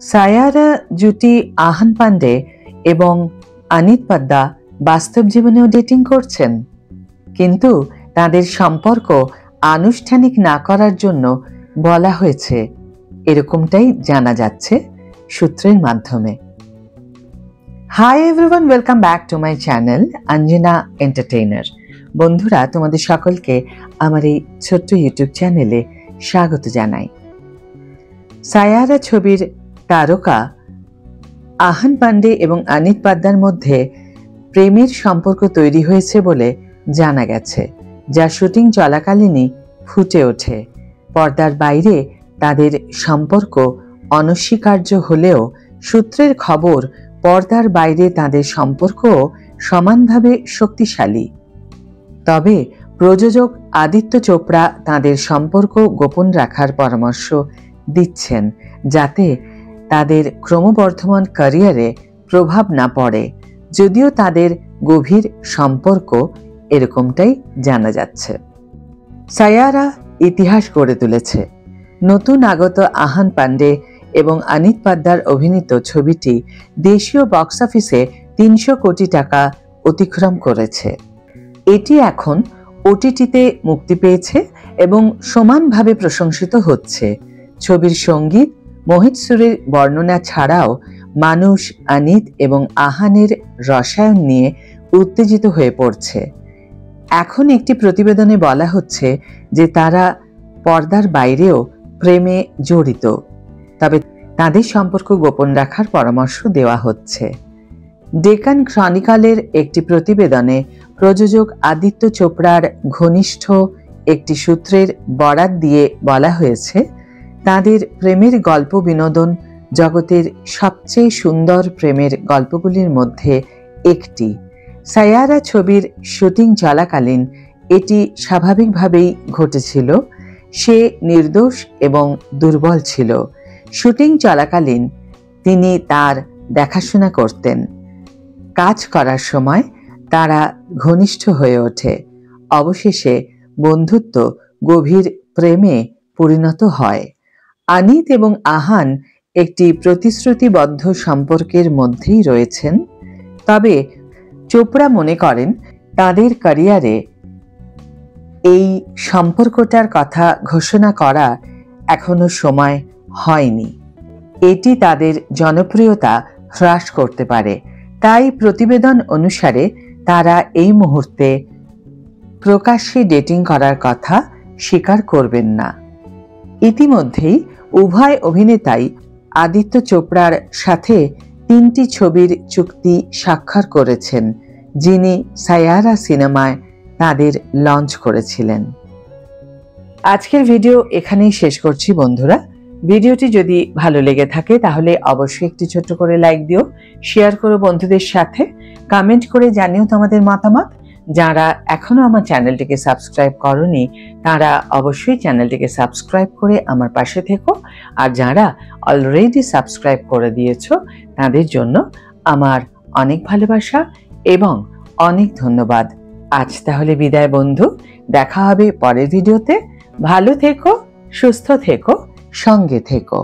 সায়ারা জুটি আহান পান্ডে এবং আনিত পাদ্দা বাস্তব জীবনেও ডেটিং করছেন, কিন্তু তাদের সম্পর্ক আনুষ্ঠানিক না করার জন্য বলা হয়েছে, এরকমটাই জানা যাচ্ছে সূত্রের মাধ্যমে। Hi everyone, welcome back to my channel Anjana entertainer. বন্ধুরা, তোমাদের সকলকে আমার এই ছোট্ট ইউটিউব চ্যানেলে স্বাগত জানাই। সায়ারা ছবির তারকা আহান পান্ডে এবং আনিত পাদ্দার মধ্যে প্রেমের সম্পর্ক তৈরি হয়েছে বলে জানা গেছে, যা শুটিং চলাকালীনই ফুটে ওঠে। পর্দার বাইরে তাদের সম্পর্ক অনস্বীকার্য হলেও সূত্রের খবর, পর্দার বাইরে তাদের সম্পর্কও সমানভাবে শক্তিশালী। তবে প্রযোজক আদিত্য চোপড়া তাদের সম্পর্ক গোপন রাখার পরামর্শ দিচ্ছেন, যাতে তাদের ক্রমবর্ধমান ক্যারিয়ারে প্রভাব না পড়ে। যদিও তাদের গভীর সম্পর্ক, এরকমটাই জানা যাচ্ছে। সায়ারা ইতিহাস গড়ে তুলেছে। নতুন আগত আহান পান্ডে এবং আনিত পাদ্দার অভিনীত ছবিটি দেশীয় বক্স অফিসে 300 কোটি টাকা অতিক্রম করেছে। এটি এখন ওটিটিতে মুক্তি পেয়েছে এবং সমানভাবে প্রশংসিত হচ্ছে। ছবির সঙ্গীত, মোহিত সুরের বর্ণনা ছাড়াও মানুষ আনিত এবং আহানের রসায়ন নিয়ে উত্তেজিত হয়ে পড়ছে। এখন একটি প্রতিবেদনে বলা হচ্ছে যে তারা পর্দার বাইরেও প্রেমে জড়িত, তবে তাদের সম্পর্ক গোপন রাখার পরামর্শ দেওয়া হচ্ছে। ডেকান ক্রনিকলের একটি প্রতিবেদনে প্রযোজক আদিত্য চোপড়ার ঘনিষ্ঠ একটি সূত্রের বরাত দিয়ে বলা হয়েছে, তাদের প্রেমের গল্প বিনোদন জগতের সবচেয়ে সুন্দর প্রেমের গল্পগুলির মধ্যে একটি। সায়ারা ছবির শুটিং চলাকালীন এটি স্বাভাবিকভাবেই ঘটেছিল। সে নির্দোষ এবং দুর্বল ছিল। শুটিং চলাকালীন তিনি তার দেখাশোনা করতেন। কাজ করার সময় তারা ঘনিষ্ঠ হয়ে ওঠে। অবশেষে বন্ধুত্ব গভীর প্রেমে পরিণত হয়। আনিত এবং আহান একটি প্রতিশ্রুতিবদ্ধ সম্পর্কের মধ্যেই রয়েছেন, তবে চোপড়া মনে করেন তাদের ক্যারিয়ারে এই সম্পর্কটার কথা ঘোষণা করা এখনো সময় হয়নি। এটি তাদের জনপ্রিয়তা হ্রাস করতে পারে। তাই প্রতিবেদন অনুসারে তারা এই মুহূর্তে প্রকাশ্যে ডেটিং করার কথা স্বীকার করবেন না। ইতিমধ্যেই উভয় অভিনেতাই আদিত্য চোপড়ার সাথে 3টি ছবির চুক্তি স্বাক্ষর করেছেন, যিনি সায়ারা সিনেমায় তাদের লঞ্চ করেছিলেন। আজকের ভিডিও এখানেই শেষ করছি বন্ধুরা। ভিডিওটি যদি ভালো লেগে থাকে তাহলে অবশ্যই একটি ছোট্ট করে লাইক দিও, শেয়ার করো বন্ধুদের সাথে, কমেন্ট করে জানিও তোমাদের মতামত। যারা এখনো আমার চ্যানেলটিকে সাবস্ক্রাইব করোনি তারা অবশ্যই চ্যানেলটিকে সাবস্ক্রাইব করে আমার পাশে থেকো, আর যারা অলরেডি সাবস্ক্রাইব করে দিয়েছো তাদের জন্য আমার অনেক ভালোবাসা এবং অনেক ধন্যবাদ। আজ তাহলে বিদায় বন্ধু, দেখা হবে পরের ভিডিওতে। ভালো থেকো, সুস্থ থেকো, সঙ্গে থেকো।